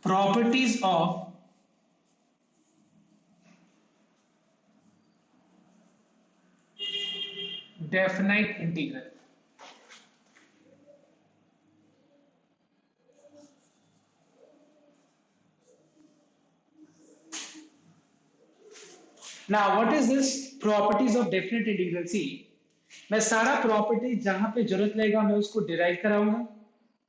properties of definite integral. Now what is this properties of definite integral? See, मैं सारा property जहां पे जरूरत लगेगा मैं उसको डिराइव कराऊंगा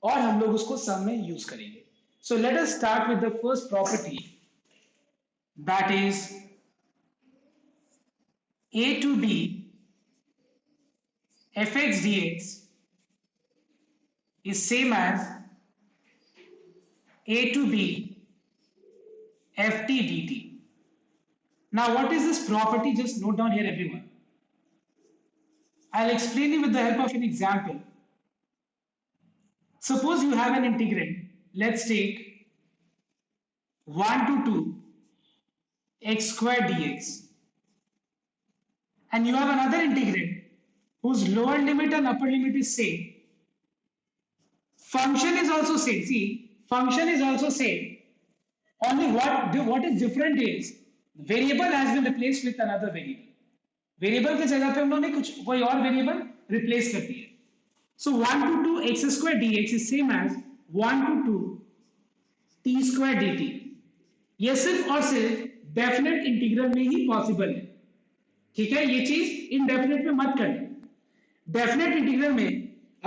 और हम लोग उसको सम में यूज करेंगे. So let us start with the first property, that is a to b fx dx is same as a to b ft dt. Now what is this property? Just note down here everyone. I'll explain it with the help of an example. Suppose you have an integrand. Let's take 1 to 2 x squared dx, and you have another integrand whose lower limit and upper limit is same. Function is also same. See, function is also same. Only what is different is variable has been replaced with another variable. Variable की जगह पे उन्होंने कुछ कोई और variable replace कर दिया. सो 1 to 2 x square dx is same as 1 to 2 t square dt. ये सिर्फ और सिर्फ डेफिनेट इंटीग्रल में ही पॉसिबल है. ठीक है, ये चीज इनडेफिनेट में मत करना. डेफिनेट इंटीग्रल में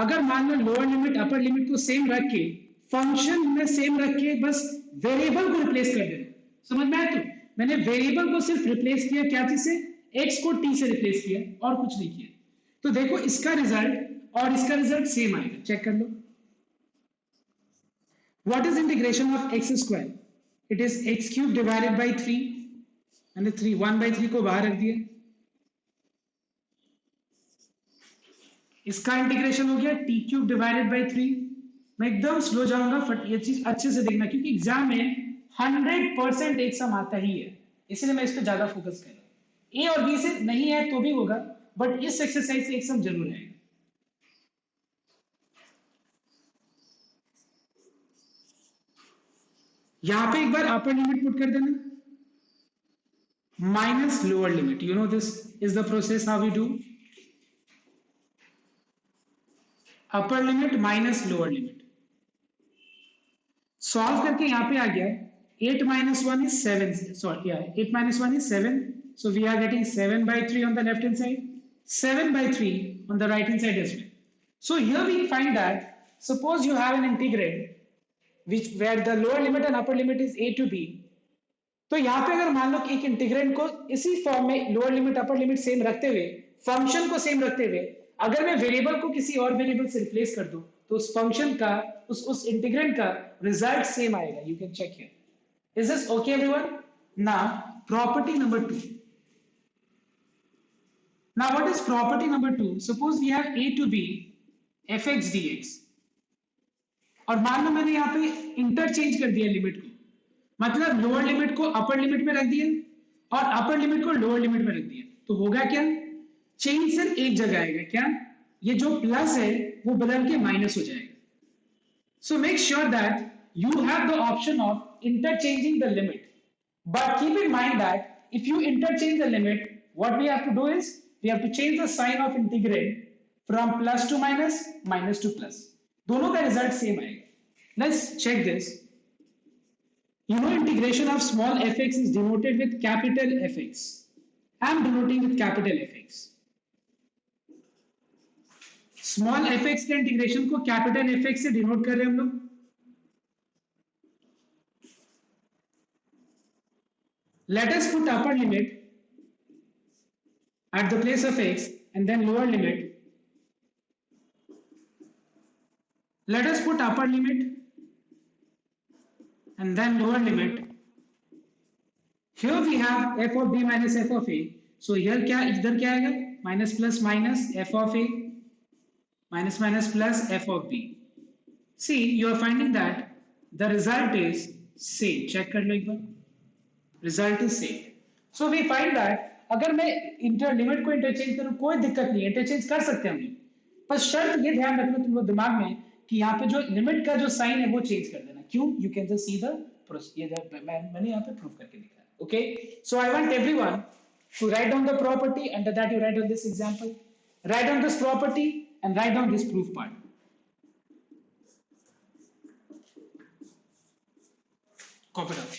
अगर मान लो लोअर लिमिट अपर लिमिट को सेम रख के फंक्शन में सेम रख के बस वेरिएबल को रिप्लेस कर देना. समझ में आया? तो मैंने वेरिएबल को सिर्फ रिप्लेस किया क्या चीज से? x को t से रिप्लेस किया और कुछ नहीं किया. तो देखो इसका रिजल्ट और इसका रिजल्ट सेम आएगा. चेक कर लो. What is integration of x square? It is x cube divided by 3. मैंने 1/3 को बाहर रख दिया. इसका इंटीग्रेशन हो गया t क्यूब डिवाइडेड बाय 3. मैं एकदम स्लो जाऊंगा, फट ये चीज अच्छे से देखना क्योंकि एग्जाम में 100% एक सम आता ही है, इसलिए मैं इस पे ज्यादा फोकस कर रहा हूं. ए और बी से नहीं है तो भी होगा, बट इस एक्सरसाइज से एक सम जरूर आएगा. यहां पे एक बार अपर लिमिट पुट कर देना minus lower limit. You know this is the process how we do. Upper limit minus lower limit solve करके यहां पे आ गया 8 minus 1 is 7. Sorry, yeah, 8 minus 1 is 7. So we are getting 7/3 on the left hand side, 7/3 on the right hand side as well. So here we find that suppose you have an integrand where the lower limit and upper limit is a to b. तो यहाँ पे अगर मान लो कि एक integrand को इसी form में lower limit upper limit same रखते हुए फंक्शन को सेम रखते हुए अगर मैं वेरिएबल को किसी और वेरिएबल से रिप्लेस कर दूं तो उस फंक्शन का उस इंटीग्रेंड का रिजल्ट सेम आएगा. You can check here. Is this okay everyone? Now property number 2. Now what is property number 2? Suppose we have a to b fx dx और मान लो मैंने यहाँ पे इंटरचेंज कर दिया लिमिट को, मतलब लोअर लिमिट को अपर लिमिट में रख दिया और अपर लिमिट को लोअर लिमिट में रख दिया. तो होगा क्या? चेंज सिर्फ एक जगह आएगा. क्या? ये जो प्लस है वो बदल के माइनस हो जाएगा. So make sure that you have the option of interchanging the limit, but keep in mind that if you interchange the limit, what we have to do is we have to change the sign of integrand from plus to minus, minus to plus. दोनों का result same आएगा. Let's check this. You know integration of small fx is denoted with capital Fx. I am denoting with capital Fx. Small fx के integration को capital Fx से denote कर रहे हैं हम लोग. Let us put upper limit at the place of x and then lower limit. Let us put upper limit and then lower limit. Here we have f of b minus f of a. So here क्या इधर क्या आएगा? Minus plus minus f of a minus minus plus f of b. See, you are finding that the result is same. Check कर लो एक बार. Result is same. So we find that अगर मैं inter limit को interchange करूं कोई दिक्कत नहीं है, इंटरचेंज कर सकते हैं हम लोग. पर शर्त ये ध्यान रखना तुम लोग दिमाग में कि यहाँ पे जो लिमिट का जो साइन है वो चेंज कर देना. क्यों? You can just see the मैंने यहाँ पे प्रूफ करके दिखाया. Okay, so I want everyone to write down the property. Under that you write down this example, write down this property, and write down this proof part. Copy down.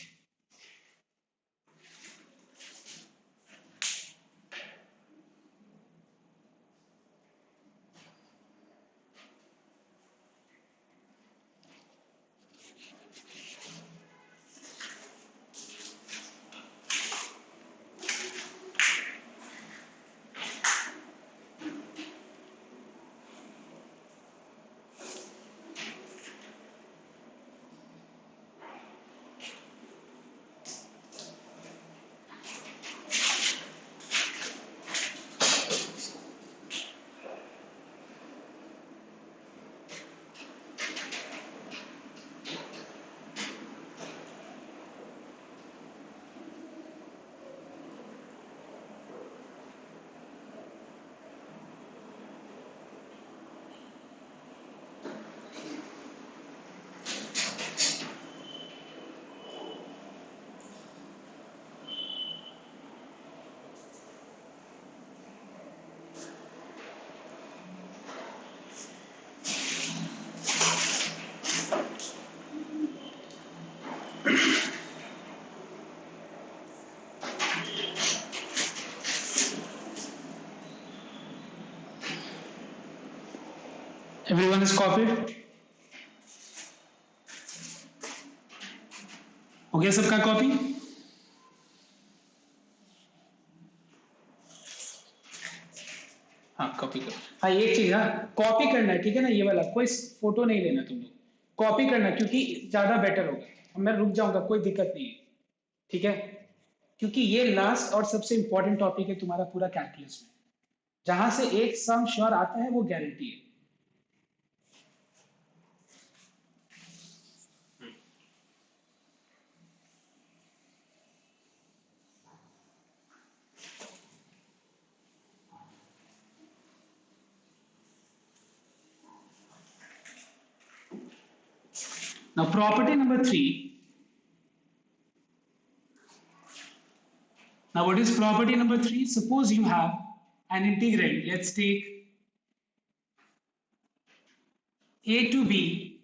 Everyone is copied. हो गया सबका copy? हाँ copy करो. हाँ एक चीज, हाँ copy करना है, ठीक है ना, ये वाला कोई फोटो नहीं लेना तुम लोग, कॉपी करना क्योंकि ज्यादा बेटर होगा. मैं रुक जाऊंगा, कोई दिक्कत नहीं है, ठीक है, क्योंकि ये लास्ट और सबसे इंपॉर्टेंट टॉपिक है तुम्हारा पूरा कैलकुलस में. जहां से एक सम श्योर आता है वो गारंटी है. Now property number 3. Now what is property number 3? Suppose you have an integrand. Let's take a to b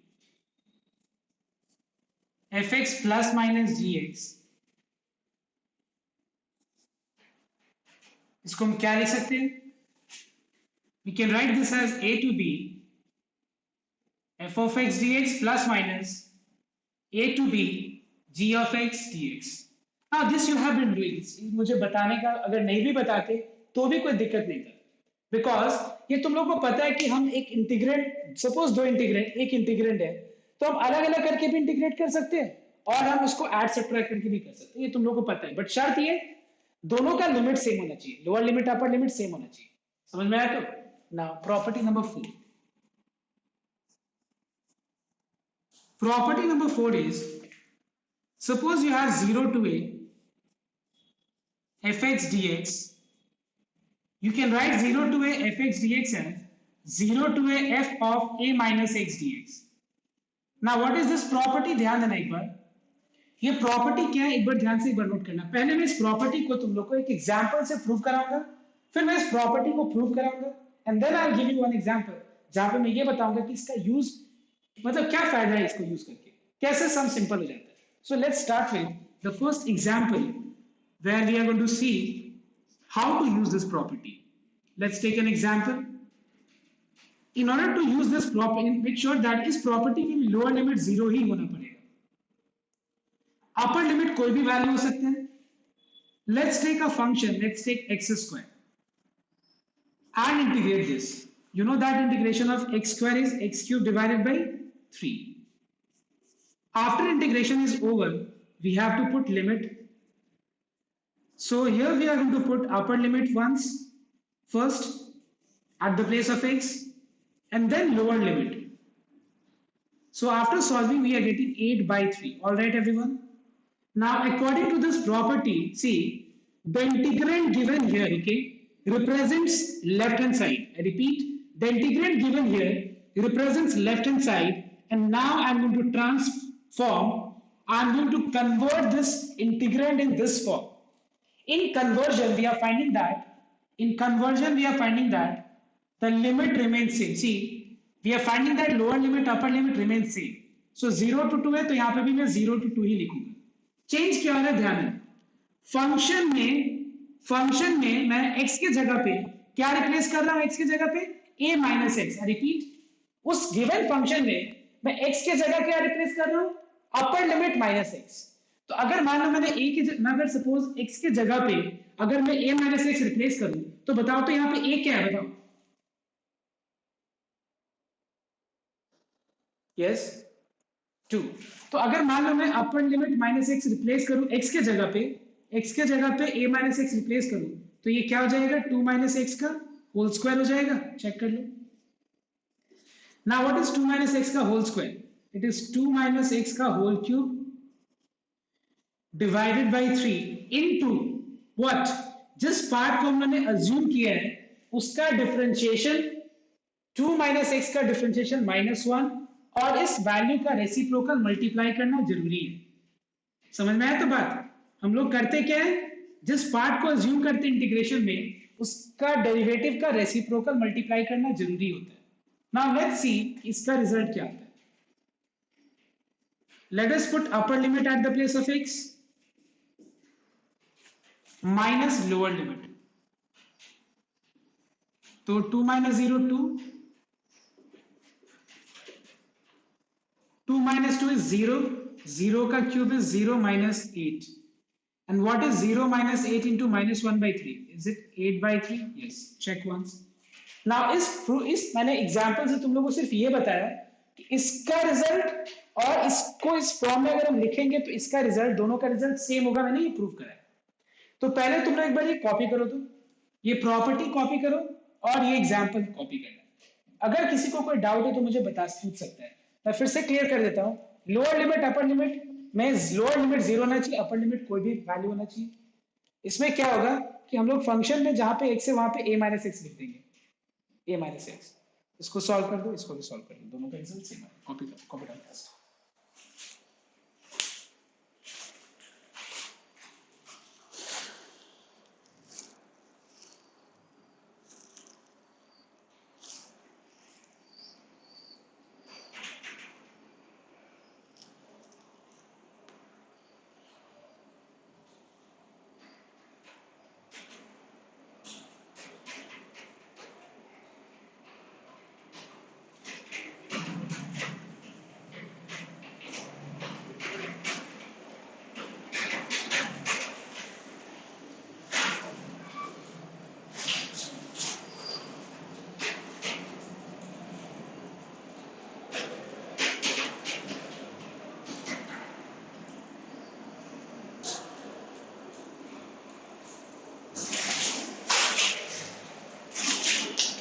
fx plus minus gx. इसको हम क्या लिख सकते हैं? We can write this as a to b f of x dx plus minus a to b g of x dx. Now this you have been doing. मुझे बताने का अगर नहीं भी बताते तो भी कोई दिक्कत नहीं था, बिकॉज ये तुम लोग को पता है कि हम एक इंटीग्रेंट, सपोज दो इंटीग्रेंट, एक इंटीग्रेंट है तो हम अलग अलग करके भी इंटीग्रेट कर सकते हैं और हम उसको ऐड सब्ट्रैक्ट करके भी कर सकते हैं, ये तुम लोग को पता है. बट शर्त ये दोनों का लिमिट सेम होना चाहिए, lower limit upper limit same होना चाहिए. समझ में आया? तो now property number 4. Property number 4 is, suppose you have 0 to a fx dx. You can write 0 to a fx dx as 0 to a f of a minus x dx. Now what is this property? ध्यान देना एक बार, ये property क्या है एक बार ध्यान से एक बार नोट करना. पहले मैं इस प्रॉपर्टी को तुम लोग को एक एग्जांपल से प्रूव कराऊंगा, फिर मैं इस प्रॉपर्टी को प्रूव कराऊंगा, and then I will give you one example जहां पे मैं ये बताऊंगा कि इसका यूज, मतलब क्या फायदा है इसको यूज करके, कैसे सम सिंपल हो जाता है. So let's start with the first example where we are going to see how to use this property. Let's take an example. In order to use this property, make sure that इस property की lower limit 0 ही होना पड़ेगा, upper limit कोई भी value हो सकते हैं. Let's take a function, let's take x square and integrate this. You know that integration of x square is x cube divided by 3. After integration is over, we have to put limit. So here we are going to put upper limit once, first at the place of x, and then lower limit. So after solving, we are getting 8 by 3. All right, everyone. Now, according to this property, see the integrand given here, okay, represents left hand side. I repeat, the integrand given here represents left hand side, and now I'm going to transform I'm going to convert this integrand in this form. In conversion, we are finding that the limit remains same. See, we are finding that lower limit, upper limit remains same. So 0 to 2 है तो यहाँ पे भी मैं 0 to 2 ही लिखूंगा. Change क्या हो रहा है ध्यान में. फंक्शन में मैं x के जगह पे क्या रिप्लेस कर रहा हूँ. x के जगह पे a माइनस एक्स. रिपीट, उस गिवन फंक्शन में मैं x के जगह क्या रिप्लेस कर रहा हूँ. अपर लिमिट माइनस एक्स. तो अगर मान लो मैंने a की मैं अगर सपोज x के जगह पे अगर मैं a माइनस एक्स रिप्लेस करूं तो बताओ तो यहाँ पे a क्या है. बताओ. यस 2. तो अगर मान लो मैं अपर लिमिट माइनस एक्स रिप्लेस करूं x के जगह पे a माइनस एक्स रिप्लेस करूं तो ये क्या हो जाएगा. 2 माइनस एक्स का होल स्क्वायर हो जाएगा. चेक कर लो. Now what is 2 minus x का whole square. It is 2 minus x का whole cube divided by 3 into what. जिस पार्ट को हमने अज्यूम किया है उसका डिफरेंशिएशन 2 माइनस एक्स का डिफरेंशिएशन -1 और इस वैल्यू का रेसिप्रोकल मल्टीप्लाई करना जरूरी है. समझ में आया तो बात. हम लोग करते क्या है, जिस पार्ट को अज्यूम करते इंटीग्रेशन में उसका डेरिवेटिव का रेसिप्रोकल मल्टीप्लाई करना जरूरी होता है. नाउ लेट्स सी इसका रिजल्ट क्या आता है. Let us put upper limit at the place of x minus lower limit. तो 2 माइनस 0 2, 2 minus 2 is 0, 0 का cube is 0 minus 8. And what is 0 minus 8 into minus 1 by 3? Is it 8 by 3? Yes, check once. Now इस मैंने example से तुम लोगों को सिर्फ ये बताया कि इसका रिजल्ट और इसको इस फॉर्म में अगर हम लिखेंगे तो इसका रिजल्ट, दोनों का रिजल्ट सेम होगा. मैंने ये प्रूव करा है. तो पहले तुम लोग एक बार ये कॉपी करो. तो ये प्रॉपर्टी कॉपी करो और ये एग्जाम्पल कॉपी करना. अगर किसी को कोई डाउट है तो मुझे पूछ सकता है. मैं फिर से क्लियर कर देता हूं. लोअर लिमिट अपर लिमिट में लोअर लिमिट 0 होना चाहिए, अपर लिमिट कोई भी वैल्यू होना चाहिए. इसमें क्या होगा कि हम लोग फंक्शन में जहां पे x है वहां पे a माइनस एक्स लिख देंगे. a minus x. इसको सॉल्व कर दो, इसको भी सॉल्व कर दो. दोनों का रिजल्ट सेम है. Copy down.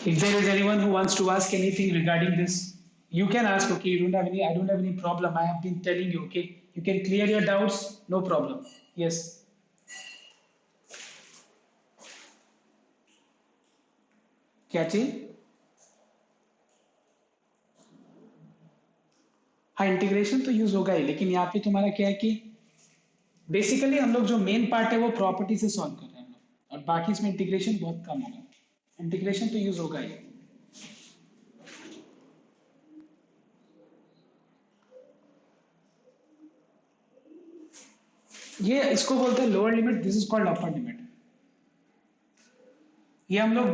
If there is anyone who wants to ask anything regarding this, you can ask. Okay, I don't have any problem. I have been telling you. Okay, you can clear your doubts. No problem. Yes. क्या चीज? हाँ, integration तो use होगा ही, लेकिन यहाँ पे तुम्हारा क्या है कि बेसिकली हम लोग जो मेन पार्ट है वो प्रॉपर्टी से सॉल्व कर रहे हैं हम लोग, और बाकी इसमें इंटीग्रेशन बहुत कम होगा. इंटीग्रेशन तो यूज होगा ही. ये इसको बोलते हैं lower limit. This is called upper limit. ये हम लोग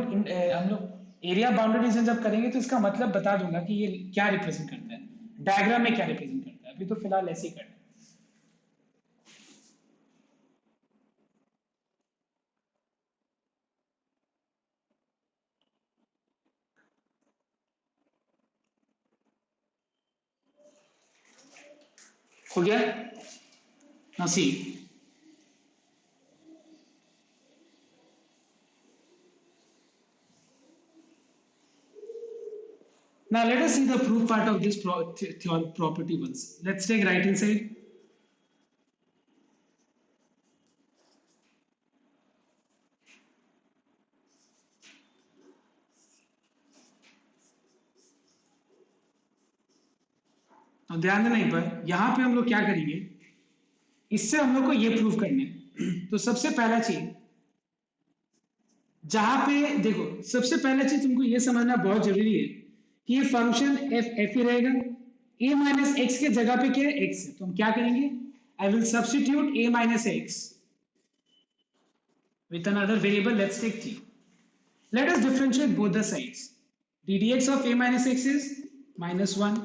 एरिया बाउंड्रीज जब करेंगे तो इसका मतलब बता दूंगा कि ये क्या रिप्रेजेंट करता है, डायग्राम में क्या रिप्रेजेंट करता है. अभी तो फिलहाल ऐसे ही करना है. हो गया. Now see, now let us see the proof part of this property once. Let's take right hand side. अब ध्यान देना एक बार, यहां पे हम लोग क्या करेंगे, इससे हम लोग को ये प्रूव करना है। तो सबसे पहला चीज जहां पे देखो, सबसे पहला चीज तुमको ये समझना बहुत जरूरी है कि ये फंक्शन एफ ही रहेगा। a माइनस एक्स के जगह पे क्या है, x है। तो हम क्या करेंगे, I will substitute a minus x with another variable. Let's take t. Let us differentiate both the sides. ddx of a minus x is minus 1.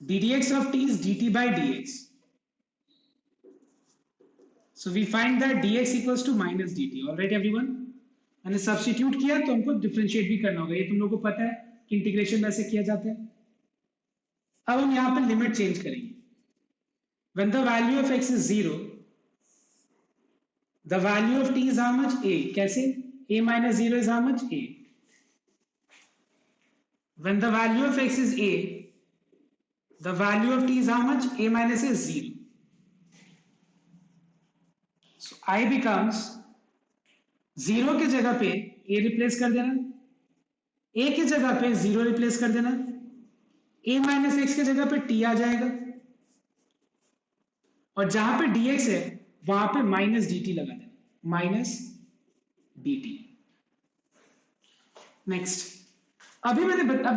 ddx of t is dt by dx. So we find that dx equals to minus dt. All right everyone. मैंने substitute किया तो हमको differentiate भी करना होगा, ये तुम लोगों को पता है कि इंटीग्रेशन वैसे किया जाता है। अब हम यहाँ पे लिमिट चेंज करेंगे। When the value of x is 0, the value of t is how much, a. कैसे, a minus 0 is how much, a. When the value of x is a, the value of t is how much, a minus is 0. So I becomes 0 के जगह पे a replace कर देना, a की जगह पे 0 replace कर देना, a माइनस एक्स की जगह पे t आ जाएगा, और जहां पे dx है वहां पे माइनस dt लगा देना, माइनस dt। नेक्स्ट, अब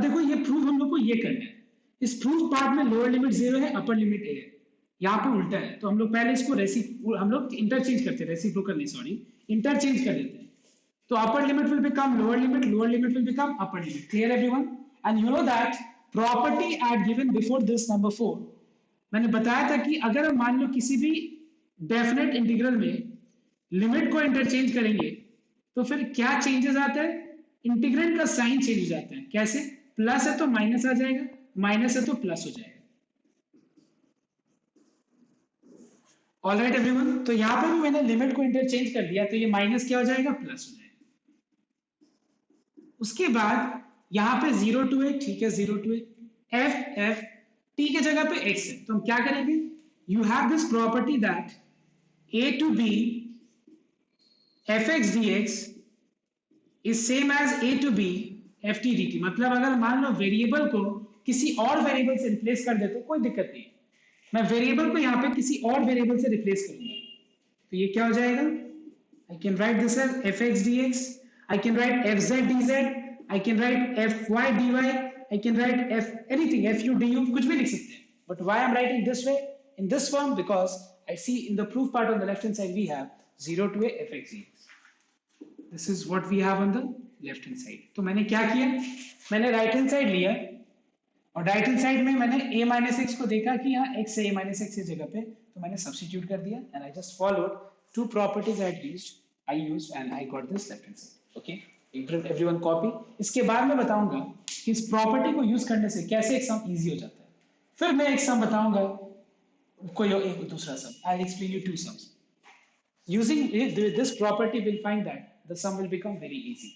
देखो ये प्रूफ हम लोग को ये करना है। इस प्रूफ पार्ट में लोअर लिमिट 0 है, अपर लिमिट a है, यहाँ पे उल्टा है। तो हम लोग पहले इसको हम लोग इंटरचेंज करते हैं, रेसिप्रोकल नहीं सॉरी, इंटरचेंज कर देते हैं। तो upper limit will become lower limit will become upper limit. Clear everyone? And you know that property eight given before this number 4, मैंने बताया था कि अगर हम मान लो किसी भी डेफिनेट इंटीग्रल में लिमिट को इंटरचेंज करेंगे तो फिर क्या चेंजेस आता है, इंटीग्रेंड का साइन चेंज हो जाता है। कैसे, प्लस है तो माइनस आ जाएगा, माइनस है तो प्लस हो जाएगा। ऑलराइट एवरीवन, तो यहां पे भी मैंने लिमिट को इंटरचेंज कर दिया, तो ये माइनस क्या हो जाएगा, प्लस हो जाएगा। उसके बाद यहां पे 0 टू है, ठीक है 0 टू है, एफ टी के जगह पे एक्स है, तो हम क्या करेंगे, you have this property that a to b fx dx is same as a to b ft dt। मतलब अगर मान लो वेरिएबल को किसी और वेरिएबल से रिप्लेस कर दे तो कोई दिक्कत नहीं, मैं वेरिएबल को यहाँ पे किसी और वेरिएबल से रिप्लेस करूंगा, तो ये क्या हो जाएगा, I can write this as fx dx, I can write fz dz, I can write fy dy, I can write f anything, fu du, कुछ भी लिख सकते हैं। But why I'm writing this way in this form, because I see in the proof part on the left hand side we have 0 to a fx dx. This is what we have on the left hand side. तो मैंने क्या किया, मैंने right hand side लिया और right hand side में मैंने a minus x को देखा कि यहाँ x है a माइनस एक्स की जगह पे, तो मैंने सब्स्टिट्यूट कर दिया and I just followed two properties I used and I got this left hand side. Okay, everyone copy. इसके बाद मैं बताऊंगा कि इस प्रॉपर्टी को यूज करने से कैसे एक सम इजी हो जाता है। फिर मैं एक सम बताऊंगा, कोई एक दूसरा सम, I'll explain you two sums. Using this property, we'll find that the sum will become very easy.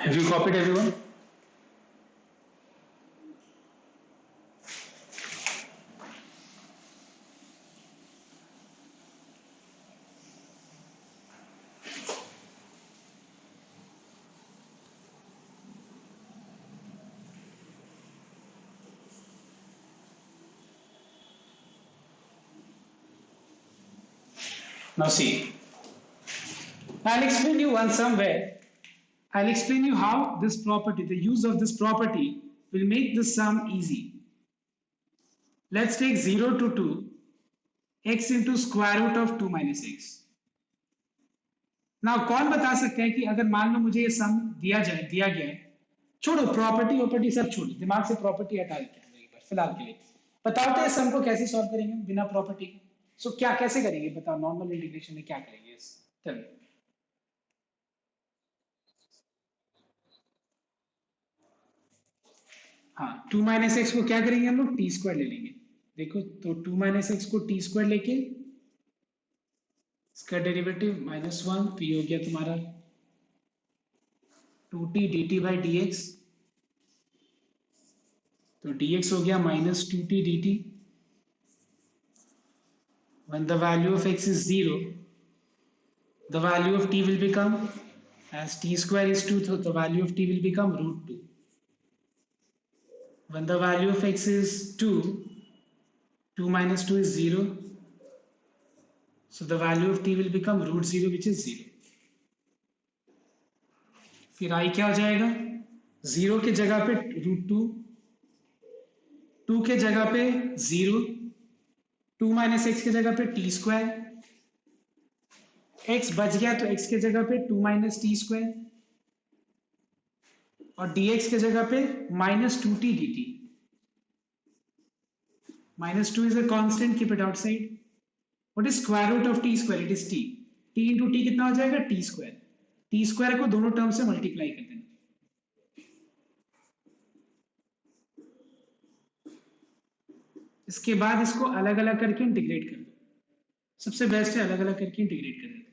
Have you copied everyone? Now see, I'll explain you one somewhere. I'll explain you how this property, the use of this property will make this sum easy. Let's take 0 to 2, x into square root of 2 minus x. Now कौन बता सकते हैं कि अगर मान लो मुझे ये सम दिया गया है, छोड़ो प्रॉपर्टी सब छोड़ो, दिमाग से प्रॉपर्टी हटा देते हैं एक बार फिलहाल के लिए। बताओ तो ये सम को कैसे सॉल्व करेंगे बिना प्रॉपर्टी के? सो क्या कैसे करेंगे बताओ, नॉर्मल इंटीग्रेशन में क्या करेंगे? चलो हाँ, 2 माइनस एक्स को क्या करेंगे हम लोग? टी स्क्वायर ले लेंगे। देखो तो 2 माइनस एक्स को टी स्क्वायर लेके इसका डेरिवेटिव -1, तो ये हो गया तुम्हारा 2t dt by D x, तो dx हो गया -2t dt। When the value of x is 0, the value of t will become, as t square is 2, so the value of t will become √2. When the value of x is 2, 2 minus 2 is 0, so the value of t will become √0, which is 0. फिर i क्या हो जाएगा? 0 के जगह पे √2, 2 के जगह पे 0, 2 माइनस एक्स के जगह पे टी स्क्वायर, x बच गया तो x के जगह पे 2 माइनस टी स्क्वायर, और dx के जगह पे -2t dt। -2 is a constant, keep it outside. What is square root of t square? It is t. t into t कितना हो जाएगा? t square. t square को दोनों टर्म से मल्टीप्लाई कर देना। इसके बाद इसको अलग अलग करके इंटीग्रेट कर दो। सबसे बेस्ट है अलग अलग करके इंटीग्रेट कर देना।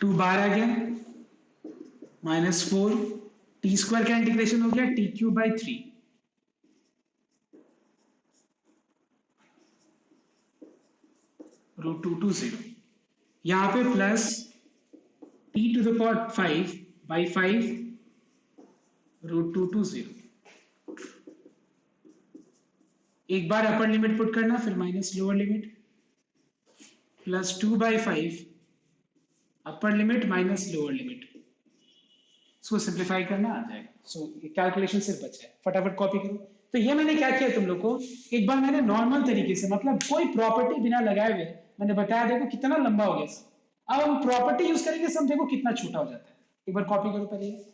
टू बार आ गया, -4, टी स्क्वायर का इंटीग्रेशन हो गया टी क्यूब बाई 3, √2 to 0। यहाँ पे plus t to the power 5 by 5 √2 to 0। एक बार अपर लिमिट पुट करना, फिर minus lower limit, plus 2 by 5 upper limit minus lower limit. इसको सिंप्लीफाई करना आ जाएगा। सो ये कैलकुलेशन सिर्फ बचा है, फटाफट कॉपी करो। तो ये मैंने क्या किया तुम लोग को, एक बार मैंने नॉर्मल तरीके से, मतलब कोई प्रॉपर्टी बिना लगाए हुए मैंने बताया, देखो कितना लंबा हो गया। अब हम प्रॉपर्टी यूज करेंगे, सब देखो कितना छोटा हो जाता है। एक बार कॉपी करो पहले।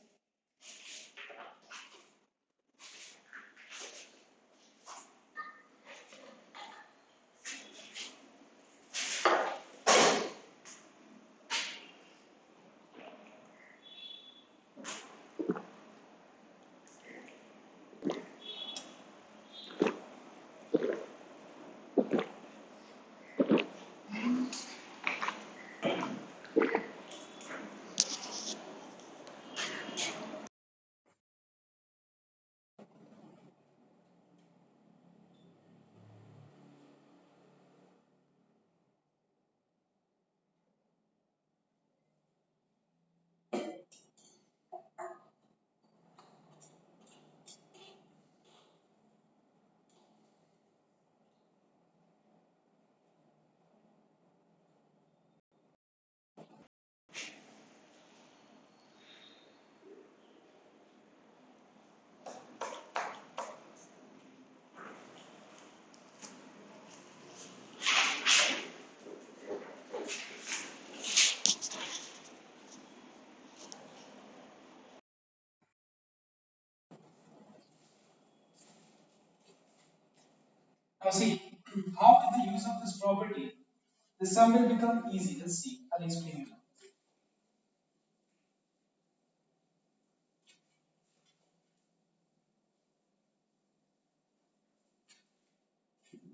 Now see, how with the use of this property, the sum will become easy. Let's see, I'll explain you now.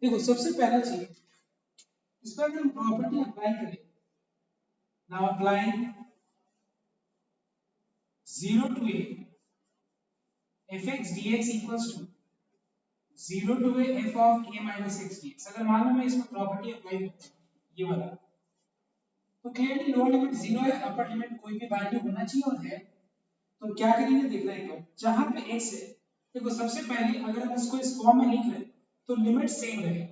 देखो सबसे पहला चीज, इस पर हम प्रॉपर्टी अप्लाई करें। Now applying 0 to a fx dx equals to 0 to a f of a minus x dx। अगर मान लो मैं इसमें प्रॉपर्टी अप्लाई करता हूं ये वाला, तो क्लियरली लोअर लिमिट 0 है, अपर लिमिट कोई भी वैल्यू होना चाहिए और है। तो क्या करेंगे देखना एक बार, जहां पे x है देखो सबसे पहले अगर हम इसको इस फॉर्म में लिख रहे हैं तो लिमिट सेम रहेगा,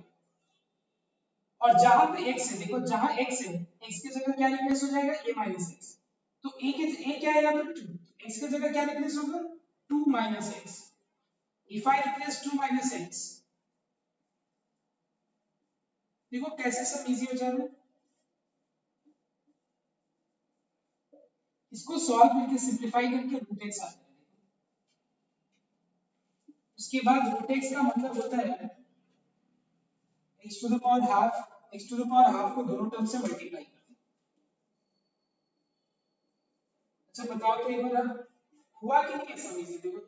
और जहां पे x है देखो जहां x है x की जगह क्या रिप्लेस हो जाएगा a माइनस एक्स, तो a क्या है यहाँ पे 2, x की जगह क्या रिप्लेस होगा 2 minus x. If I replace 2 minus x, देखो कैसे सब इजी हो जा रहा है। इसको सॉल्व करके सिंपलीफाई करके रूट एक्स आता है। उसके बाद रूट एक्स का मतलब होता है x to the power half, x to the power half को दोनों टर्म से मल्टीप्लाई करते हैं। अच्छा बताओ तो एक बार अब हुआ कि नहीं ऐसा इजी, देखो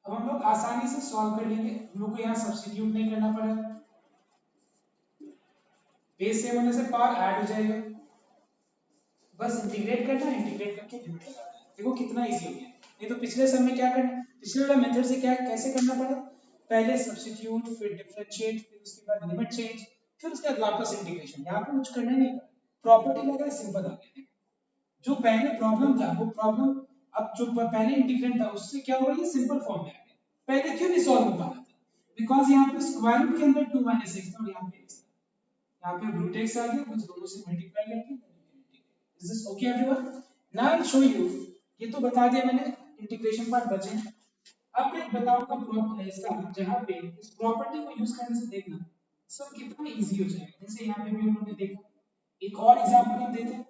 अब हम लोग आसानी से सॉल्व कर लेंगे, हम लोग को यहाँ सब्स्टिट्यूट नहीं करना पड़ेगा, बेस सेम होने से पावर ऐड हो जाएगा, बस इंटीग्रेट करना है, इंटीग्रेट करके लिमिट लगाना है। देखो कितना इजी हो गया। नहीं तो पिछले सम में क्या करना, पिछले वाला मेथड से क्या कैसे करना पड़ा, पहले सब्स्टिट्यूट फिर डिफरेंशिएट फिर उसके बाद लिमिट चेंज फिर उसके बाद वापस इंटीग्रेशन। यहाँ पे कुछ करना ही नहीं पड़ा, प्रॉपर्टी लगा सिंपल आ गया। जो पहले प्रॉब्लम था वो प्रॉब्लम अब जो पहले इंटीग्रेंट था उससे क्या हुआ, ये सिंपल फॉर्म में आ गया। पहले क्यों नहीं सॉल्व हो पा रहा था, बिकॉज यहाँ पे स्क्वायर रूट के अंदर 2 माइनस एक्स था और यहाँ पे x था, यहाँ पे रूट एक्स आ गया, बस दोनों से मल्टीप्लाई करके is this okay everyone. Now I show you, ये तो बता दिया मैंने, इंटीग्रेशन पार्ट बचे। अब मैं बताऊंगा प्रॉपर्टी इसका, जहां पे इस प्रॉपर्टी को यूज करने से देखना सब कितना इजी हो जाएगा। जैसे यहाँ पे भी हम लोग ने देखा, एक और एग्जांपल हम देते हैं।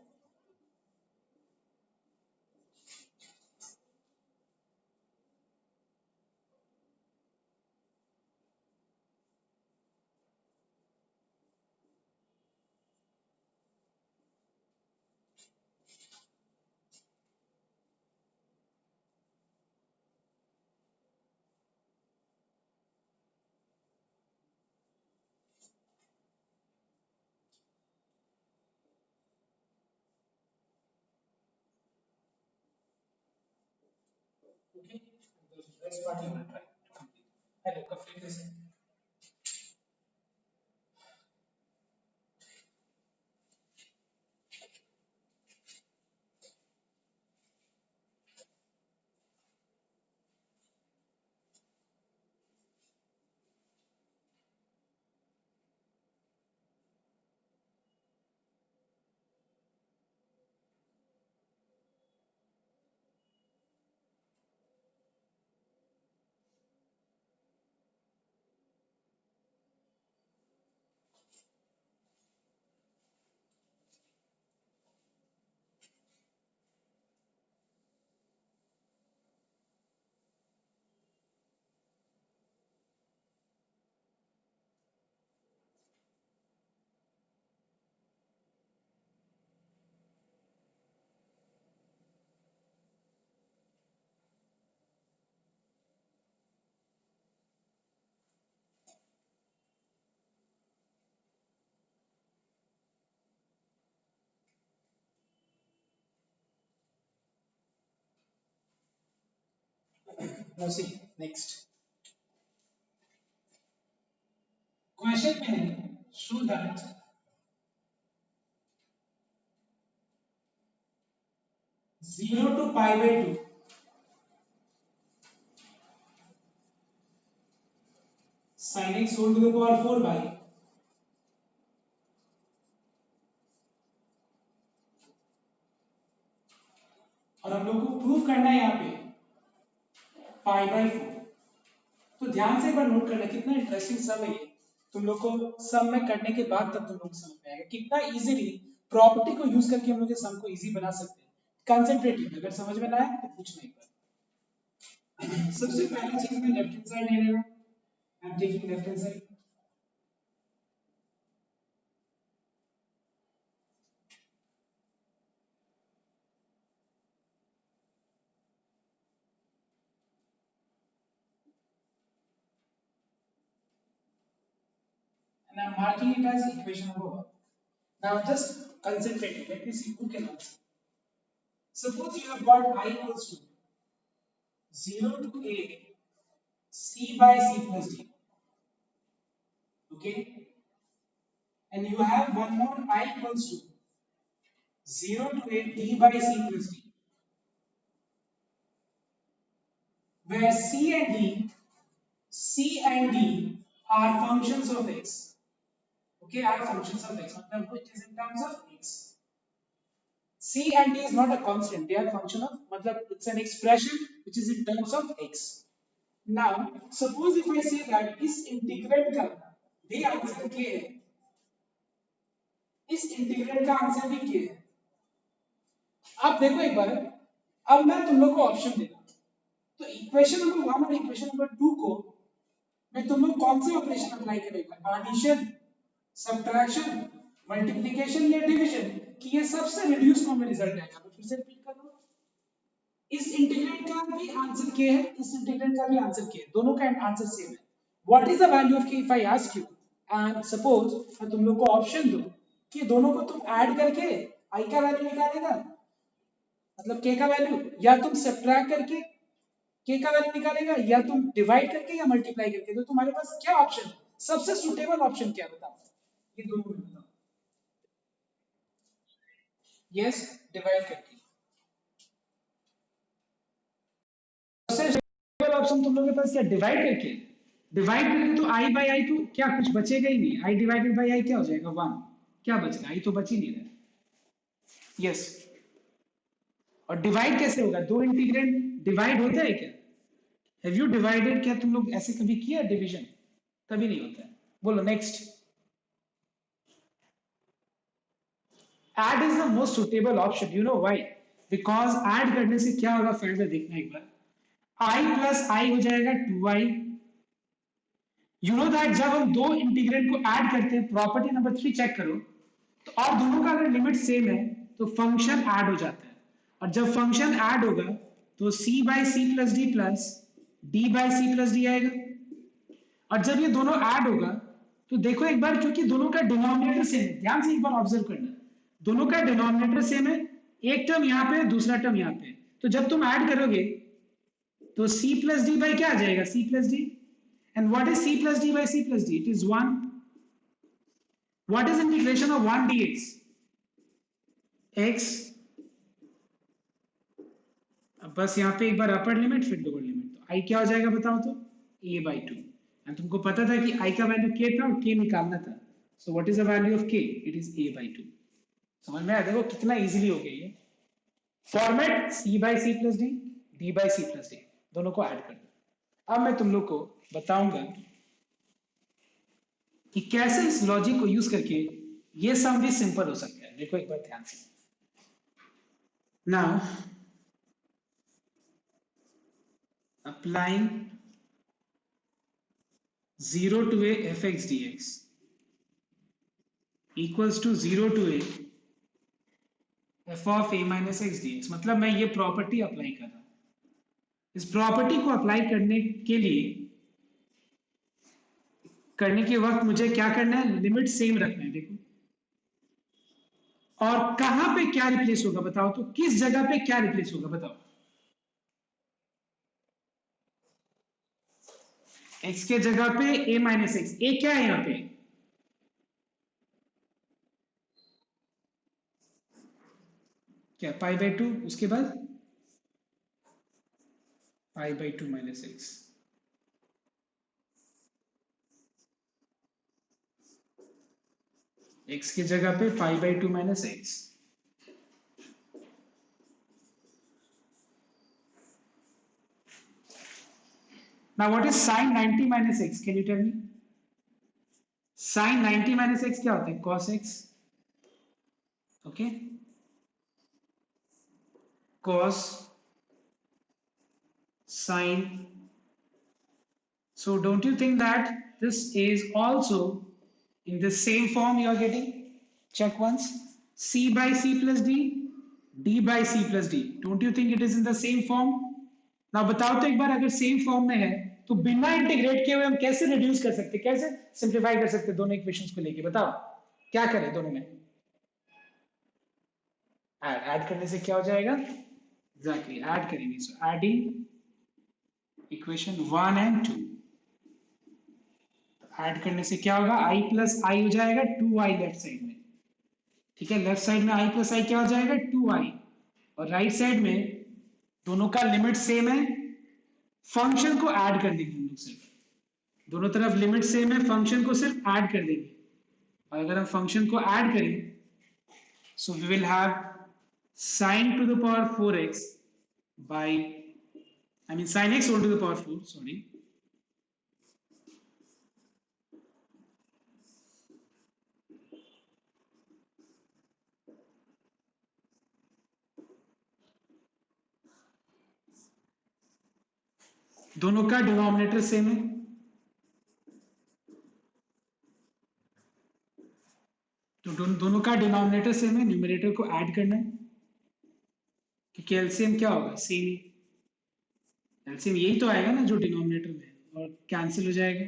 Okay, the rest part you will try to complete. Hello, complete this. Now see, next. Question में show that 0 to pi by 2 sin x whole to the power 4 by और हम लोग को प्रूव करना है यहाँ पे पाई बाई 4। तो ध्यान से एक बार नोट करना, कितना इंटरेस्टिंग सम है ये, तुम लोग को सम में करने के बाद तब तुम लोग समझ में आएगा कितना इजीली प्रॉपर्टी को यूज करके हम लोग ये सम को इजी बना सकते हैं। कंसंट्रेटिव, अगर समझ में ना आए तो पूछना एक बार। सबसे पहली चीज मैं लेफ्ट हैंड साइड ले लेगा, I am taking left hand side. And I'm marking it as equation number 1. Now just concentrate it. Let me see who can answer. Suppose you have got I equals to 0 to a c by c plus d. Okay? And you have one more I equals to 0 to a d by c plus d. where C and D are functions of x. Okay, are functions of x. मतलब which is in terms of x. C and D is not a constant. They are function of. मतलब it's an expression which is in terms of x. Now, suppose if I say that इस integral का भी answer k है, इस integral का answer भी k है. अब देखो एक बार, अब मैं तुम लोग को ऑप्शन दे रहा हूं. तो इक्वेशन नंबर 1 और इक्वेशन नंबर 2 को मैं तुम लोग कौन से ऑपरेशन अप्लाई करेगा? एडिशन, सब्ट्रैक्शन, मल्टीप्लिकेशन या डिवीजन, कि ये सबसे रिड्यूस फॉर्म में रिजल्ट आएगा. मैं फिर से रिपीट कर रहा हूं. इस इंटीग्रल का भी आंसर k है, इस इंटीग्रल का भी आंसर k है, दोनों का आंसर सेम है. What is the value of k if I ask you? And suppose मैं तुम लोग को ऑप्शन दूं कि दोनों को तुम ऐड करके i का वैल्यू निकालेगा, मतलब k का वैल्यू, या तुम सब्ट्रैक्ट करके k का वैल्यू निकालेगा, या तुम डिवाइड करके या मल्टीप्लाई करके. तो तुम्हारे पास क्या ऑप्शन है? सबसे सुटेबल ऑप्शन क्या बताओ? ये दोनों में बताओ. यस, डिवाइड करके. सबसे सुटेबल ऑप्शन तुम लोगों के पास क्या? डिवाइड करके. डिवाइड करेंगे तो i बाई आई तो क्या कुछ बचेगा ही नहीं. i डिवाइडेड बाई आई क्या हो जाएगा? 1. क्या बचेगा? i तो बच ही नहीं रहा. यस. और डिवाइड कैसे होगा? दो इंटीग्रेंड डिवाइड होता है क्या? Have you divided? क्या तुम लोग ऐसे कभी किया डिवीजन? कभी नहीं होता है. बोलो next. Add is the most suitable option. You know why? Because add करने से क्या होगा फायदा देखना एक बार. i प्लस आई हो जाएगा 2i. यू नो दैट जब हम दो इंटीग्रेंड को ऐड करते हैं, प्रॉपर्टी नंबर 3 चेक करो, तो और दोनों का अगर लिमिट सेम है तो फंक्शन ऐड हो जाता है. और जब फंक्शन ऐड होगा तो c by c plus d plus d by c plus d आएगा. और जब ये दोनों ऐड होगा तो देखो एक बार, क्योंकि दोनों का डिनोमिनेटर सेम है, ध्यान से एक बार ऑब्जर्व करना, दोनों का डिनोमिनेटर सेम है, एक टर्म यहाँ पे दूसरा टर्म यहाँ पे. तो जब तुम ऐड करोगे तो c प्लस डी बाई क्या आ जाएगा? c plus D. And what is c plus d by c plus D? It is 1. What is integration of 1 dx? x. अब बस यहाँ पे एक बार अपर लिमिट फिर लोअर लिमिट. तो i क्या हो जाएगा बताओ तो? a by 2. एंड तुमको पता था कि i का वैल्यू k था और k निकालना था. So what is the value of k? It is a by 2. समझ में आ? देखो कितना इजीली हो गया ये format. c by c plus d, d by c plus d, दोनों को ऐड कर दो. अब मैं तुम लोग को बताऊंगा कि कैसे इस लॉजिक को यूज करके ये सम भी सिंपल हो सकता है. देखो एक बार ध्यान से. Now applying 0 to a fx dx equals to 0 to a f of a minus x dx. मतलब मैं ये प्रॉपर्टी अप्लाई कर रहा हूं. इस प्रॉपर्टी को अप्लाई करने के वक्त मुझे क्या करना है? लिमिट सेम रखना है. देखो, और कहां पे क्या रिप्लेस होगा बताओ तो? किस जगह पे क्या रिप्लेस होगा बताओ? x के जगह पे a माइनस एक्स. a क्या है यहाँ पे? क्या? Pi by 2. उसके बाद pi by 2 minus x. x की जगह पे pi by 2 minus x. Now what is sin 90 minus x? Can you tell me? Sin 90 minus x क्या होता है? Cos x. Okay. Cos, sin. So don't you think that this is also in the same form you are getting? Check once. C by c plus d, d by c plus d. Don't you think it is in the same form? Now बताओ तो एक बार, अगर same form में है तो बिना integrate किए हुए हम कैसे रिड्यूस कर सकते, कैसे सिंप्लीफाई कर सकते दोनों इक्वेशंस को लेके? बताओ क्या करें दोनों में? ऐड करने से क्या हो जाएगा? एग्जैक्टली ऐड करेंगे. So adding equation 1 and 2. Add करने से क्या होगा? i प्लस आई हो जाएगा 2i लेफ्ट साइड में. ठीक है, लेफ्ट साइड में i प्लस आई क्या हो जाएगा? 2i. और राइट साइड में दोनों का लिमिट सेम है, फंक्शन को ऐड कर देंगे हम लोग, सिर्फ दोनों तरफ लिमिट सेम है, फंक्शन को सिर्फ ऐड कर देंगे। और अगर हम फंक्शन को ऐड करें, so we will have sin to the power 4x by, I mean sin x whole to the power 4, sorry, दोनों का डिनोमिनेटर सेम है, तो दोनों का डिनोमिनेटर सेम है, न्यूमरेटर को ऐड करना है, क्योंकि एलसीएम क्या होगा, सेम, एलसीएम यही तो आएगा ना जो डिनोमिनेटर में, और कैंसिल हो जाएगा।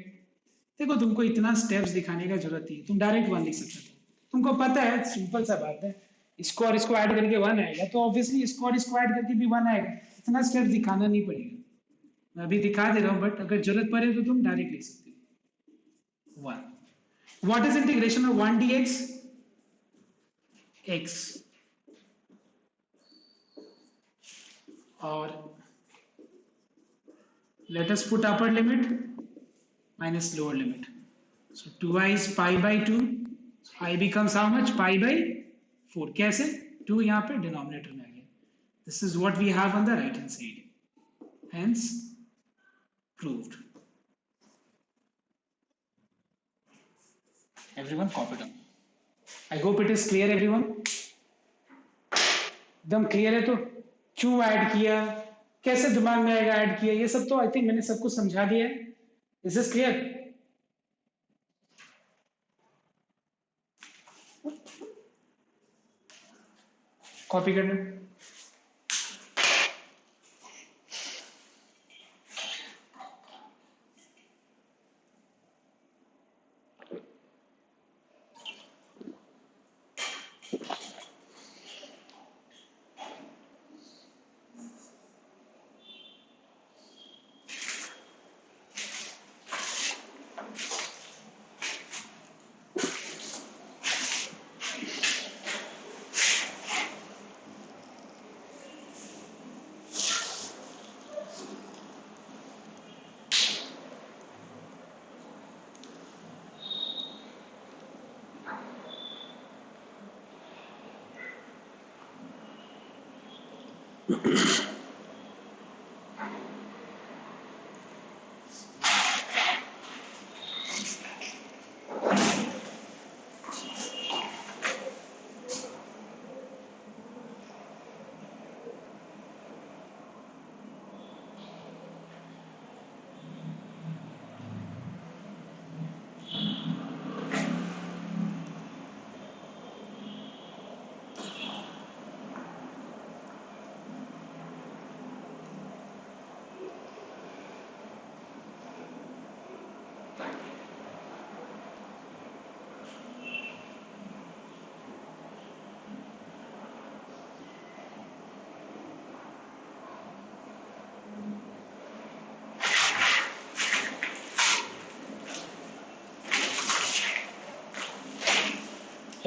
देखो तुमको इतना स्टेप्स दिखाने का जरूरत नहीं है, तुम डायरेक्ट वन लिख सकते हो, तुमको पता है, सिंपल सा बात है, इसको और इसको ऐड करके वन आएगा, तो ऑब्वियसली इसको और इसको ऐड करके भी वन आएगा, इतना स्टेप्स दिखाना नहीं पड़ेगा, मैं अभी दिखा दे रहा हूँ, बट अगर जरूरत पड़े तो तुम डायरेक्ट लिख सकते हो। One, what is integration of 1 dx, x, और let us put upper limit minus lower limit, so 2i is pi by 2, so I becomes how much, pi by 4, कैसे, 2 यहाँ पे डिनोमिनेटर में आ गया, this is what we have on the right hand side, hence proved. Everyone copy down. I hope it is clear everyone. एकदम clear है, तो क्यों add किया, कैसे दिमाग में आएगा ऐड किया, ये सब तो आई थिंक मैंने सबको समझा दिया है। Is this clear? कॉपी करना।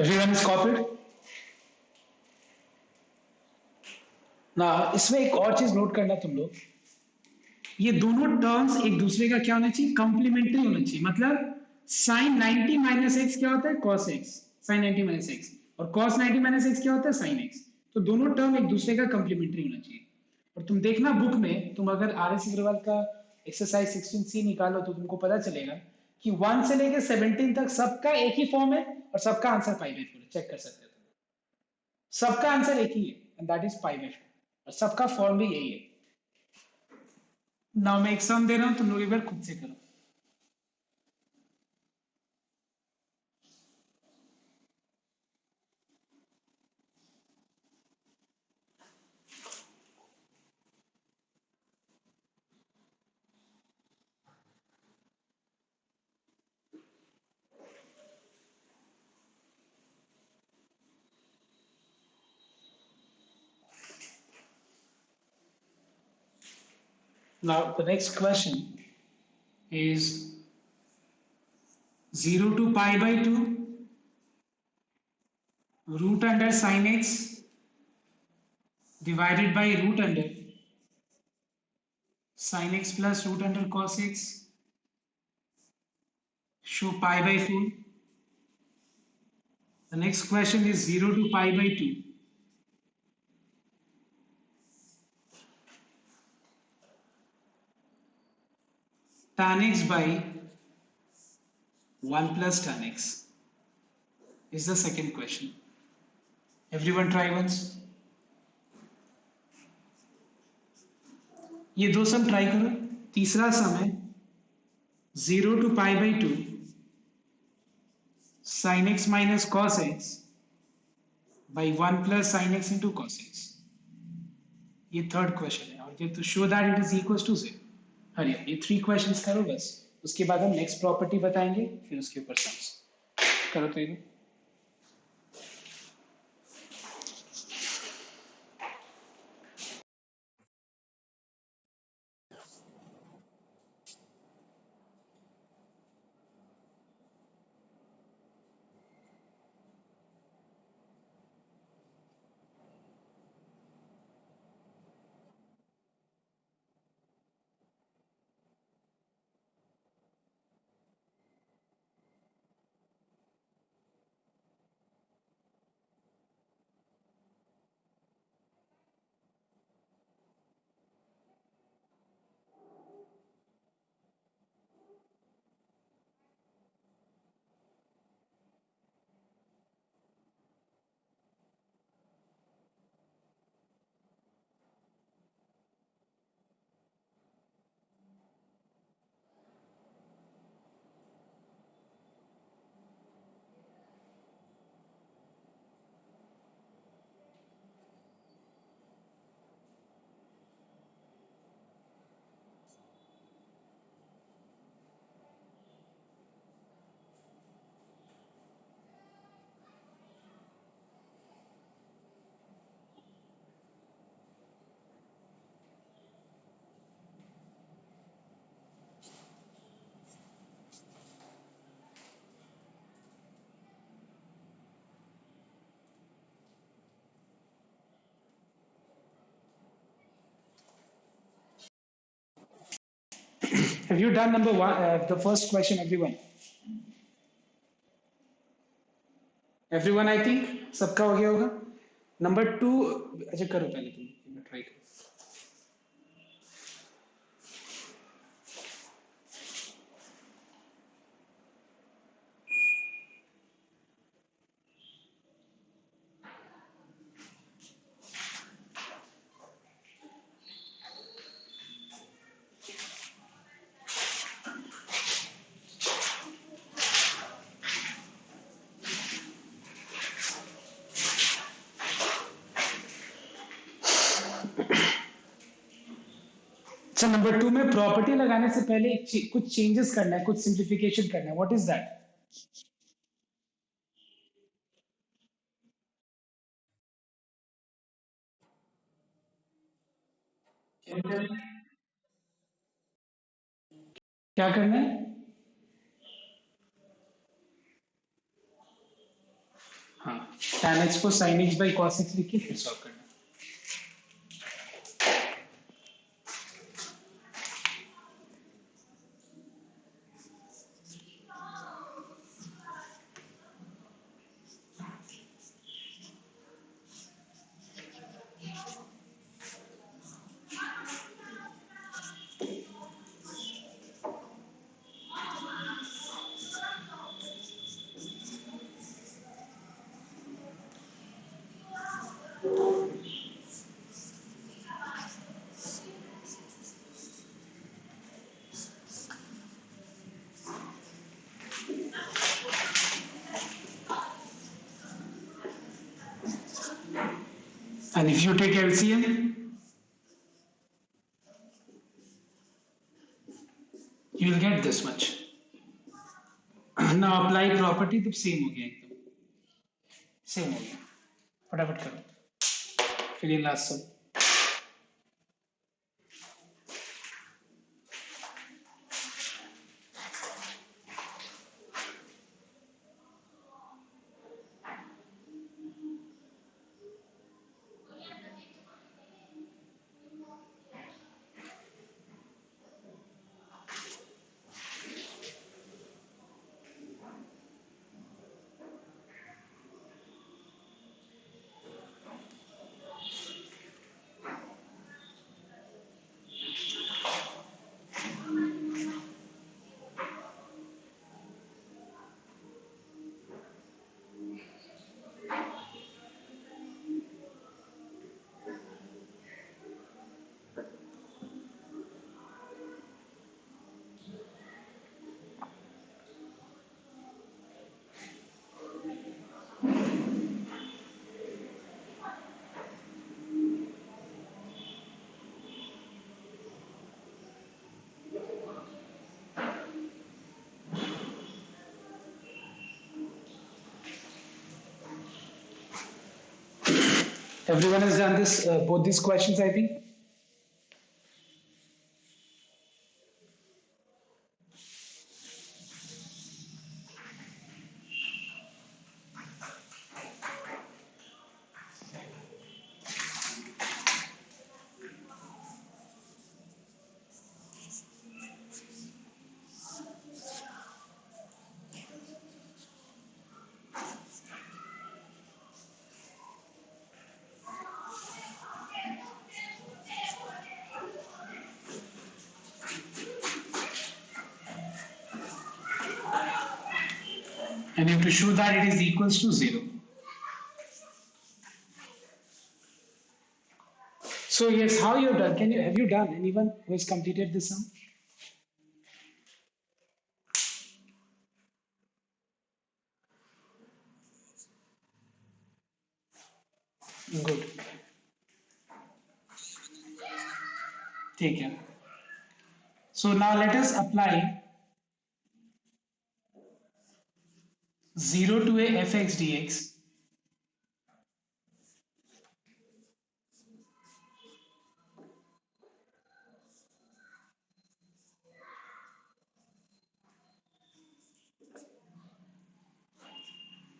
Everyone is copied? ना इसमें एक और चीज नोट करना तुम लोग, ये दोनों टर्म्स एक दूसरे का क्या होना चाहिए, कंप्लीमेंट्री होना चाहिए। मतलब sin 90 माइनस एक्स क्या होता है, cos x, sin 90 minus x, और cos 90 माइनस एक्स क्या होता है, sin x। तो दोनों टर्म एक दूसरे का कंप्लीमेंट्री होना चाहिए। और तुम देखना बुक में, तुम अगर आर एस अग्रवाल का एक्सरसाइज 16C निकालो तो तुमको पता चलेगा कि 1 से लेके 17 तक सबका एक ही फॉर्म है और सबका आंसर पाई बाई 4 है। चेक कर सकते हो, सबका आंसर एक ही है, and that is pi by 4, और सबका फॉर्म भी यही है। नाउ मैं एक सम दे रहा हूं, तुम लोग एक बार खुद से करो। Now the next question is 0 to pi by 2 root under sin x divided by root under sin x plus root under cos x, show pi by 4. The next question is 0 to pi by 2. Tan x by 1 plus tan x is the second question. Everyone try once. ये दो सम try करो. तीसरा सम है 0 to pi by 2 sin x minus cos x by 1 plus sin x into cos x. ये third question है और ये to show that it is equal to 0. हरिया ये 3 क्वेश्चंस करो बस. उसके बाद हम नेक्स्ट प्रॉपर्टी बताएंगे, फिर उसके ऊपर सम्स करो. तो ये have you done number 1, the first question? Everyone I think सबका हो गया होगा. नंबर 2 अच्छा करो पहले तुम ट्राई करो. अच्छा नंबर 2 में प्रॉपर्टी लगाने से पहले कुछ चेंजेस करना है, कुछ सिंप्लीफिकेशन करना है. What is that? क्या करना है? हाँ, tan x को sin x by cos x लिख के फिर सॉल्व करना है. And if you take LCM, you will get this much. Now apply property तो सेम हो गया, एकदम सेम हो गया. फटाफट करो फिर ये लास्ट सब. Everyone has done this, both these questions, I think. And you have to show that it is equals to 0. So yes, how you've done? Have you done? Anyone who has completed this sum? Good. Take care. So now let us apply 0 to a fx dx.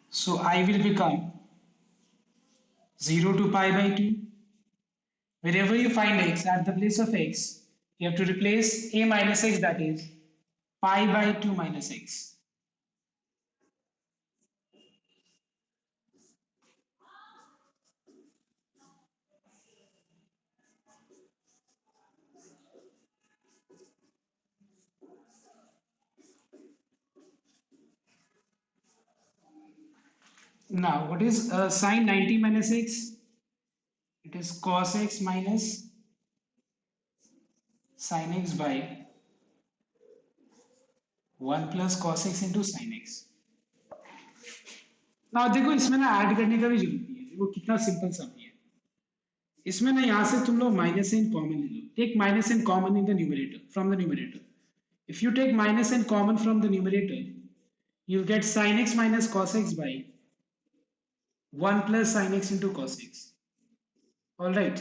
So I will become 0 to pi by 2. Wherever you find x at the place of x, you have to replace a minus x, that is pi by 2 minus x. Now, what is sine 90 minus x? It is cos x minus sin x by 1 plus cos x into sin x. Now देखो इसमें ना add करने का भी जरूरत नहीं है, देखो कितना सिंपल सम है। इसमें ना यहाँ से तुम लोग माइनस n कॉमन ले लो, take minus n common in the numerator, from the numerator. If you take minus n common from the numerator, you'll get sin x minus cos x by 1 plus sin x into cos x. Alright.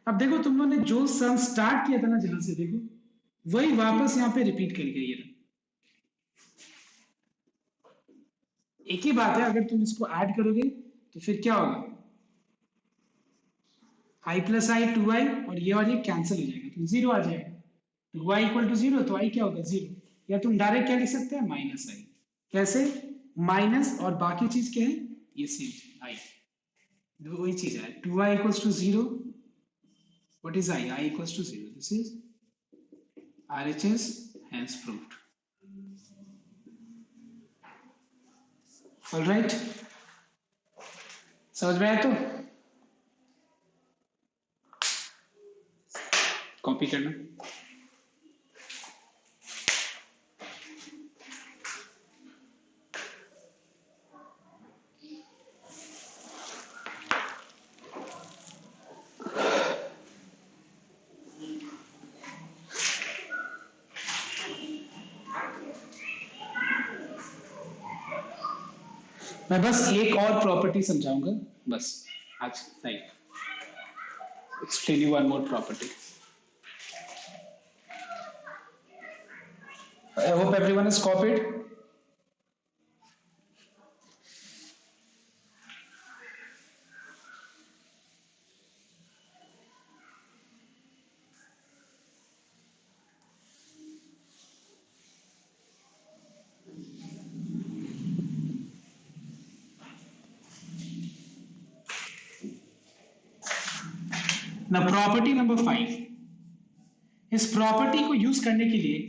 अब देखो तुम लोगों ने जो सम start किया था ना, जहां से देखो वही वापस यहाँ पे रिपीट करके ये रहा. एक ही बात है, अगर तुम इसको ऐड करोगे तो फिर क्या होगा, i प्लस आई 2i और ये कैंसिल हो जाएगा तो 0 आ जाएगा. 2i इक्वल टू 0 तो i क्या होगा 0. या तुम डायरेक्ट क्या लिख सकते हैं माइनस आई. कैसे, माइनस और बाकी चीज क्या है, ये सेम i, वही चीज है. 2i equals to 0. What is I? I equals to 0. This is RHS, hence proved. All right. समझ में आया तो कॉपी करना. मैं बस एक और प्रॉपर्टी समझाऊंगा बस आज, नहीं explain you one more property. I hope everyone has copied. Now property number 5. इस प्रॉपर्टी को यूज करने के लिए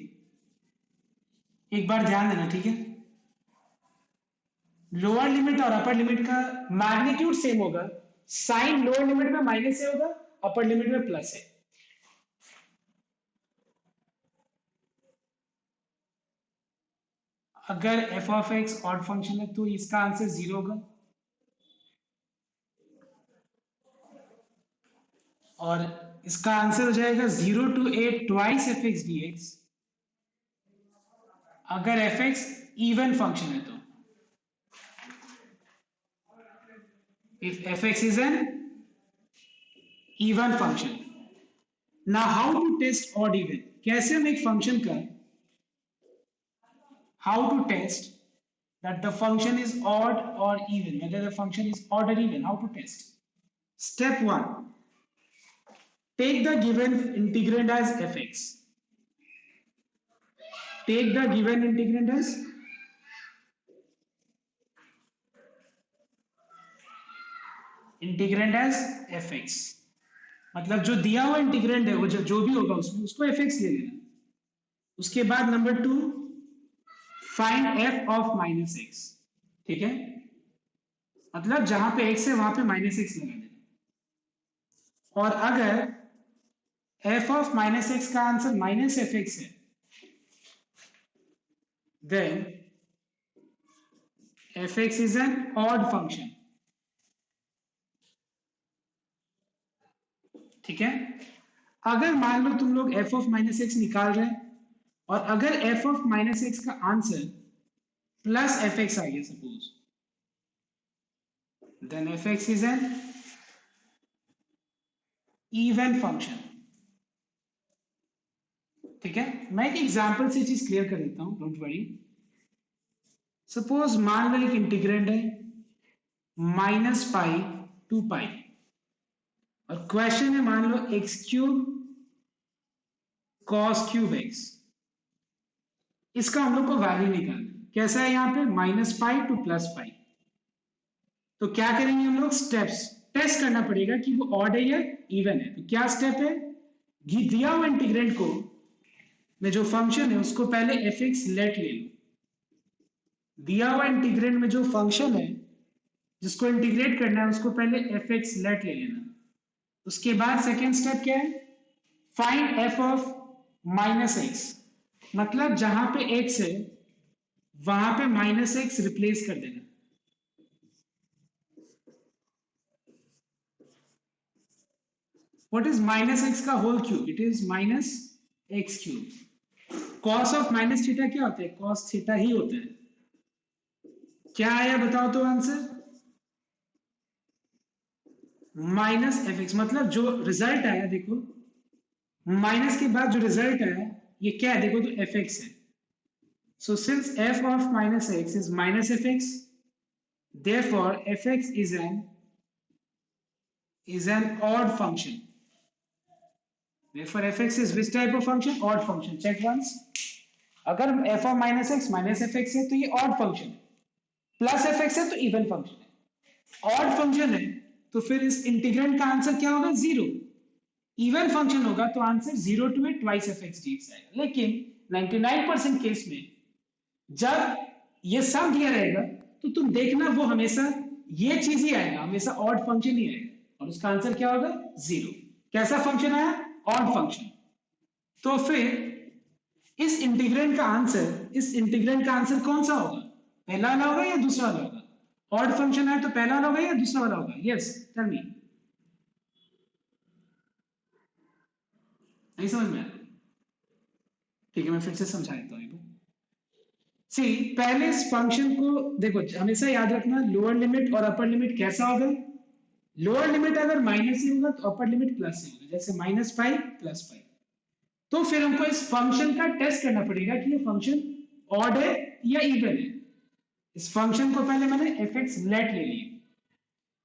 एक बार ध्यान देना, ठीक है. लोअर लिमिट और अपर लिमिट का मैग्नीट्यूड सेम होगा. साइन लोअर लिमिट में माइनस से होगा, अपर लिमिट में प्लस है. अगर f of x odd function है तो इसका आंसर 0 होगा, और इसका आंसर हो जाएगा 0 to a twice fx dx. अगर fx इवन फंक्शन है तो, if fx is an even function. Now how to test odd even? कैसे हम एक फंक्शन का how to test that the function is odd or even, whether the function is odd or even, how to test? Step 1, take the given integrand as fx. Take the given integrand as fx. मतलब जो दिया हुआ integrand है वो जो भी होगा उसमें उसको fx ले लेना. उसके बाद number 2, find f of minus x. ठीक है, मतलब जहां पे x है वहां पे माइनस x लगा देना. और अगर f ऑफ माइनस x का आंसर माइनस fx है, then fx is an odd function. ठीक है, अगर मान लो तुम लोग f ऑफ माइनस एक्स निकाल रहे हैं और अगर f ऑफ माइनस एक्स का आंसर प्लस fx आ गया suppose, then fx is an even function. ठीक है, मैं एक एग्जांपल से चीज क्लियर कर देता हूं, डोंट वरी. सपोज मान लो एक इंटीग्रेंड है माइनस पाई टू पाई और क्वेश्चन है मान लो X cube cos cube X. इसका हम लोग को वैल्यू निकालना. कैसा है यहाँ पे minus pi two plus pi. तो क्या करेंगे हम लोग, स्टेप्स टेस्ट करना पड़ेगा कि वो ऑड है या इवन है. तो क्या स्टेप है, दिया हुआ इंटीग्रेंड को में जो फंक्शन है उसको पहले fx लेट ले लो. दिया हुआ इंटीग्रेंड में जो फंक्शन है जिसको इंटीग्रेट करना है उसको पहले fx लेट ले लेना. उसके बाद सेकेंड स्टेप क्या है, find f of minus x. मतलब जहां पे x है वहां पे माइनस एक्स रिप्लेस कर देना. व्हाट इज माइनस एक्स का whole cube, it is minus x cube. Cos of minus theta क्या होता है, कॉस थीटा ही होता है. क्या आया बताओ तो आंसर, माइनस एफ एक्स. मतलब जो रिजल्ट आया देखो, माइनस के बाद जो रिजल्ट आया ये क्या है देखो तो एफ एक्स है. So since F of minus x is minus F x, therefore F x is an odd function. Therefore fx is which type of function, odd function. Check once. अगर f of minus x minus fx है तो ये odd function है, plus fx है तो even function है. odd function है तो फिर इस इंटीग्रेंड का आंसर क्या होगा, जीरो. इवन फंक्शन होगा तो answer 0 to a twice fx dx आएगा. लेकिन 99% केस में जब ये सम दिया रहेगा तो तुम देखना वो हमेशा ये चीज ही आएगा, हमेशा ऑड फंक्शन ही आएगा और उसका आंसर क्या होगा, जीरो. कैसा फंक्शन आया, ऑड फंक्शन. तो फिर इस इंटीग्रेंड का आंसर कौन सा होगा, पहला वाला होगा या दूसरा वाला होगा. ऑड फंक्शन है तो पहला वाला होगा या दूसरा वाला होगा. यस टेल मी, नहीं समझ में आया. ठीक है, मैं फिर से समझा देता हूं. सी पहले इस फंक्शन को देखो, हमेशा याद रखना लोअर लिमिट और अपर लिमिट कैसा होगा. लोअर लिमिट अगर माइनस से होगा तो अपर लिमिट प्लस से होगा, जैसे माइनस पाई प्लस पाई. तो फिर हमको इस फंक्शन का टेस्ट करना पड़ेगा कि ये फंक्शन ऑड है या इवन है. इस फंक्शन को पहले मैंने fx लेट ले लिया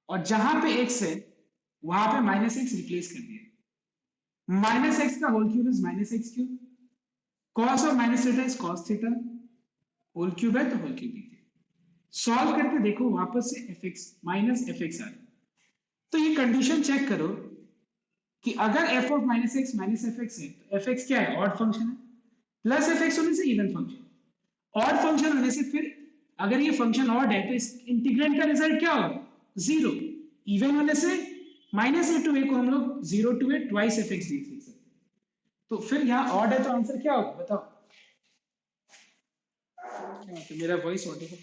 और जहां पे x है वहां पे माइनस एक्स रिप्लेस कर दिया. माइनस एक्स का whole cube is minus x cube, cos of minus theta is cos theta, whole cube है तो होल क्यूब लिखिए. सॉल्व करके देखो वापस से fx माइनस fx आ रहा है. तो ये कंडीशन चेक करो कि अगर f of minus x minus F x है तो एफ एक्स क्या है, ऑड फंक्शन है. प्लस एफ एक्स होने से इवन फंक्शन. ऑड फंक्शन होने से फिर अगर ये फंक्शन ऑड है तो इस इंटीग्रेंड का रिजल्ट क्या होगा, जीरो. इवन होने से माइनस ए टू ए को हम लोग 0 to a twice F x लिख सकते हैं. तो फिर यहाँ ऑड है तो आंसर क्या होगा बताओ. क्या होता है, मेरा वॉइस ऑडिबल,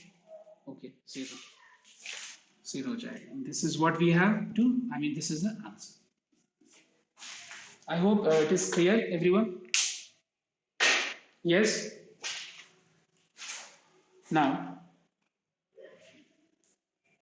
ओके, जीरो हो जाएगा. This is what we have to, I mean this is the answer. I hope it is clear, everyone. Yes. Now